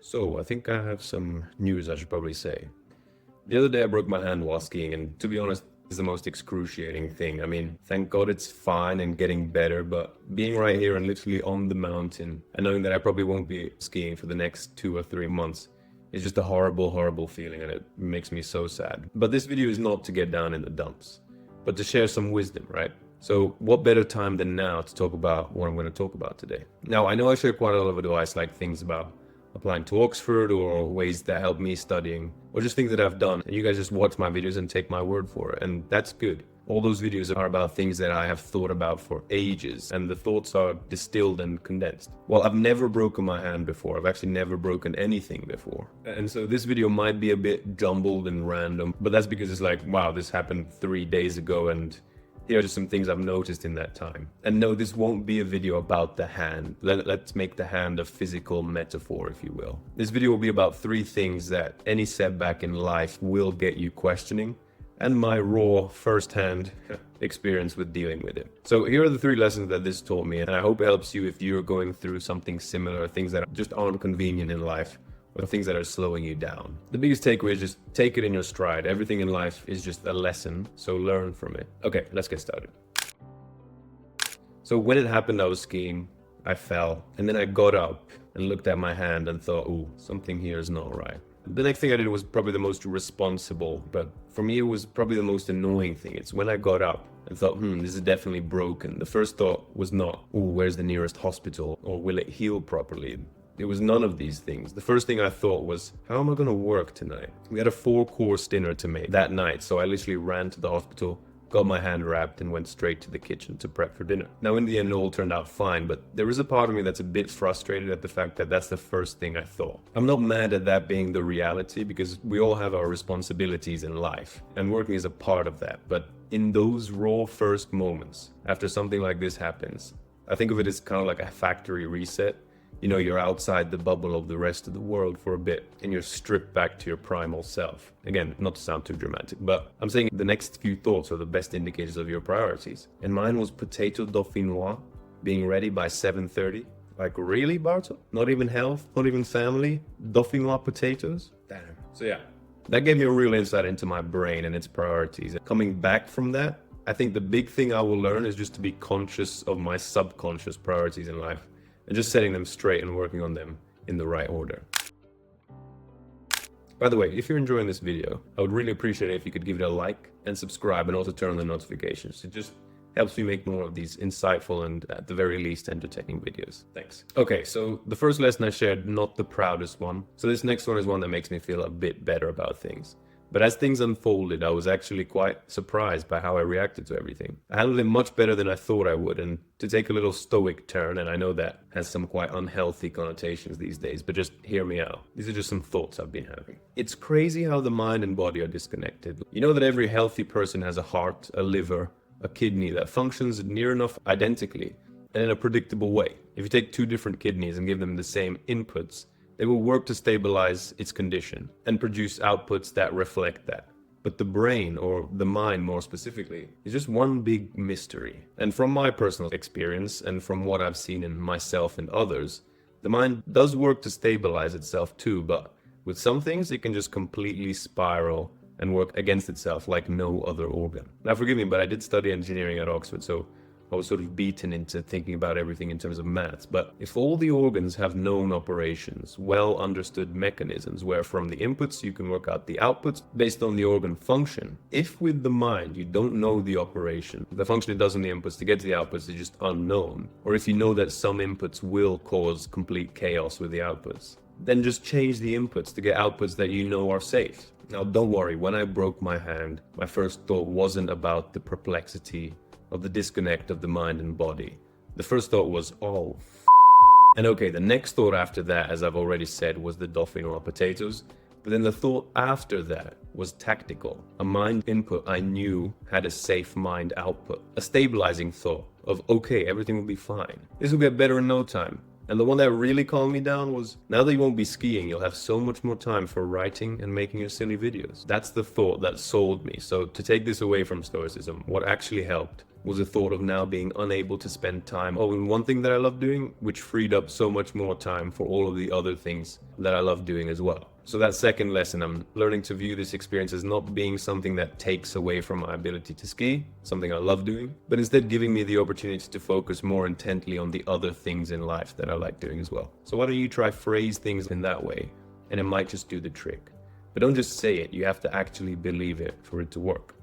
So, I think I have some news I should probably say. The other day I broke my hand while skiing, and to be honest, it's the most excruciating thing. I mean, thank God it's fine and getting better, but being right here and literally on the mountain and knowing that I probably won't be skiing for the next 2 or 3 months is just a horrible, horrible feeling, and it makes me so sad. But this video is not to get down in the dumps, but to share some wisdom, right? So what better time than now to talk about what I'm going to talk about today? Now, I know I share quite a lot of advice, like things about applying to Oxford or ways that help me studying, or just things that I've done. And you guys just watch my videos and take my word for it, and that's good. All those videos are about things that I have thought about for ages, and the thoughts are distilled and condensed. Well, I've never broken my hand before. I've actually never broken anything before. And so this video might be a bit jumbled and random, but that's because it's like, wow, this happened 3 days ago, and here are just some things I've noticed in that time. And no, this won't be a video about the hand. Let's make the hand a physical metaphor, if you will. This video will be about 3 things that any setback in life will get you questioning, and my raw, first-hand experience with dealing with it. So here are the 3 lessons that this taught me, and I hope it helps you if you're going through something similar, things that just aren't convenient in life, or things that are slowing you down. The biggest takeaway is just take it in your stride. Everything in life is just a lesson, so learn from it. Okay, let's get started. So when it happened, I was skiing, I fell, and then I got up and looked at my hand and thought, ooh, something here is not right. The next thing I did was probably the most responsible, but for me it was probably the most annoying thing. It's when I got up and thought, this is definitely broken. The first thought was not, ooh, where's the nearest hospital, or will it heal properly? It was none of these things. The first thing I thought was, how am I gonna work tonight? We had a 4-course dinner to make that night, so I literally ran to the hospital, got my hand wrapped, and went straight to the kitchen to prep for dinner. Now, in the end, it all turned out fine, but there is a part of me that's a bit frustrated at the fact that that's the first thing I thought. I'm not mad at that being the reality, because we all have our responsibilities in life, and working is a part of that. But in those raw first moments, after something like this happens, I think of it as kind of like a factory reset. You know, you're outside the bubble of the rest of the world for a bit, and you're stripped back to your primal self. Again, not to sound too dramatic, but I'm saying the next few thoughts are the best indicators of your priorities. And mine was potato dauphinois, being ready by 7:30. Like, really, Bartol? Not even health? Not even family? Dauphinois potatoes? Damn. So yeah, that gave me a real insight into my brain and its priorities. And coming back from that, I think the big thing I will learn is just to be conscious of my subconscious priorities in life, and just setting them straight and working on them in the right order. By the way, if you're enjoying this video, I would really appreciate it if you could give it a like and subscribe, and also turn on the notifications. It just helps me make more of these insightful and, at the very least, entertaining videos. Thanks. Okay, so the first lesson I shared, not the proudest one. So this next one is one that makes me feel a bit better about things. But as things unfolded, I was actually quite surprised by how I reacted to everything. I handled it much better than I thought I would, and to take a little stoic turn, and I know that has some quite unhealthy connotations these days, but just hear me out. These are just some thoughts I've been having. It's crazy how the mind and body are disconnected. You know that every healthy person has a heart, a liver, a kidney that functions near enough identically and in a predictable way. If you take 2 different kidneys and give them the same inputs, they will work to stabilize its condition and produce outputs that reflect that. But the brain, or the mind more specifically, is just one big mystery. And from my personal experience, and from what I've seen in myself and others, the mind does work to stabilize itself too, but with some things it can just completely spiral and work against itself like no other organ. Now forgive me, but I did study engineering at Oxford, so I was sort of beaten into thinking about everything in terms of maths. But if all the organs have known operations, well understood mechanisms, where from the inputs you can work out the outputs based on the organ function, if with the mind you don't know the operation, the function it does on the inputs to get to the outputs is just unknown, or if you know that some inputs will cause complete chaos with the outputs, then just change the inputs to get outputs that you know are safe. Now don't worry, when I broke my hand, my first thought wasn't about the perplexity of the disconnect of the mind and body. The first thought was, oh, and okay, the next thought after that, as I've already said, was the dauphinois potatoes. But then the thought after that was tactical. A mind input I knew had a safe mind output. A stabilizing thought of, okay, everything will be fine. This will get better in no time. And the one that really calmed me down was, now that you won't be skiing, you'll have so much more time for writing and making your silly videos. That's the thought that sold me. So to take this away from Stoicism, what actually helped was the thought of now being unable to spend time on one thing that I love doing, which freed up so much more time for all of the other things that I love doing as well. So that second lesson, I'm learning to view this experience as not being something that takes away from my ability to ski, something I love doing, but instead giving me the opportunity to focus more intently on the other things in life that I like doing as well. So why don't you try phrase things in that way, and it might just do the trick. But don't just say it, you have to actually believe it for it to work.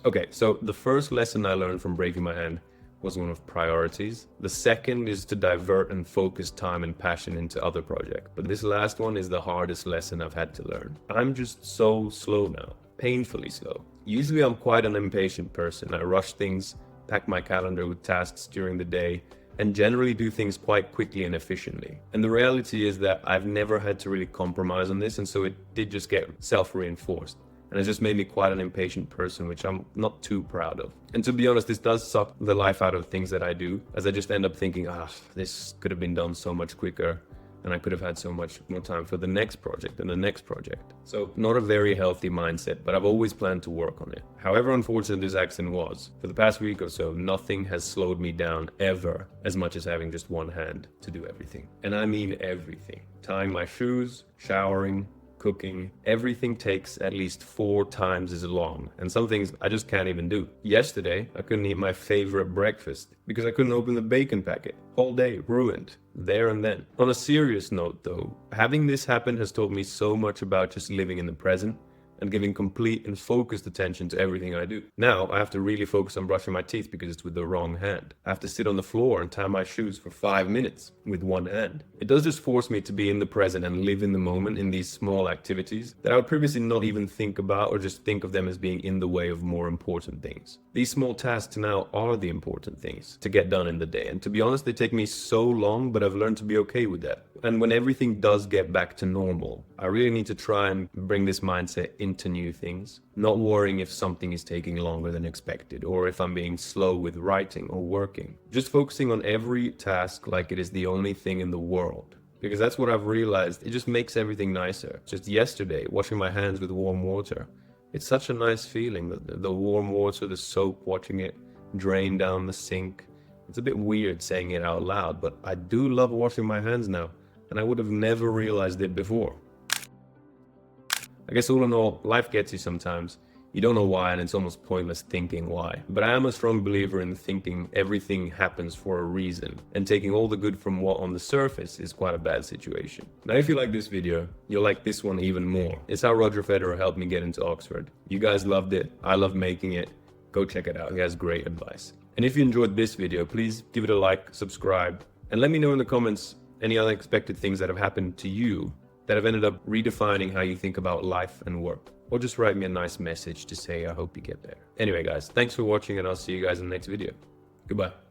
Okay, so the first lesson I learned from breaking my hand was one of priorities. The second is to divert and focus time and passion into other projects. But this last one is the hardest lesson I've had to learn. I'm just so slow now, painfully slow. Usually I'm quite an impatient person. I rush things, pack my calendar with tasks during the day, and generally do things quite quickly and efficiently. And the reality is that I've never had to really compromise on this, and so it did just get self-reinforced. And it's just made me quite an impatient person, which I'm not too proud of. And to be honest, this does suck the life out of things that I do, as I just end up thinking, this could have been done so much quicker, and I could have had so much more time for the next project and the next project. So not a very healthy mindset, but I've always planned to work on it. However unfortunate this accident was, for the past week or so, nothing has slowed me down ever as much as having just one hand to do everything. And I mean everything. Tying my shoes, showering, cooking, everything takes at least 4 times as long, and some things I just can't even do. Yesterday, I couldn't eat my favorite breakfast because I couldn't open the bacon packet. Whole day ruined, there and then. On a serious note though, having this happen has taught me so much about just living in the present and giving complete and focused attention to everything I do. Now, I have to really focus on brushing my teeth because it's with the wrong hand. I have to sit on the floor and tie my shoes for 5 minutes with one hand. It does just force me to be in the present and live in the moment in these small activities that I would previously not even think about, or just think of them as being in the way of more important things. These small tasks now are the important things to get done in the day. And to be honest, they take me so long, but I've learned to be okay with that. And when everything does get back to normal, I really need to try and bring this mindset into new things, not worrying if something is taking longer than expected, or if I'm being slow with writing or working. Just focusing on every task like it is the only thing in the world. Because that's what I've realized, it just makes everything nicer. Just yesterday, washing my hands with warm water. It's such a nice feeling, the warm water, the soap, watching it drain down the sink. It's a bit weird saying it out loud, but I do love washing my hands now, and I would have never realized it before. I guess all in all, life gets you sometimes. You don't know why, and it's almost pointless thinking why. But I am a strong believer in thinking everything happens for a reason, and taking all the good from what on the surface is quite a bad situation. Now, if you like this video, you'll like this one even more. It's how Roger Federer helped me get into Oxford. You guys loved it. I loved making it. Go check it out. He has great advice. And if you enjoyed this video, please give it a like, subscribe, and let me know in the comments any unexpected things that have happened to you that have ended up redefining how you think about life and work. Or just write me a nice message to say I hope you get better. Anyway guys, thanks for watching, and I'll see you guys in the next video. Goodbye.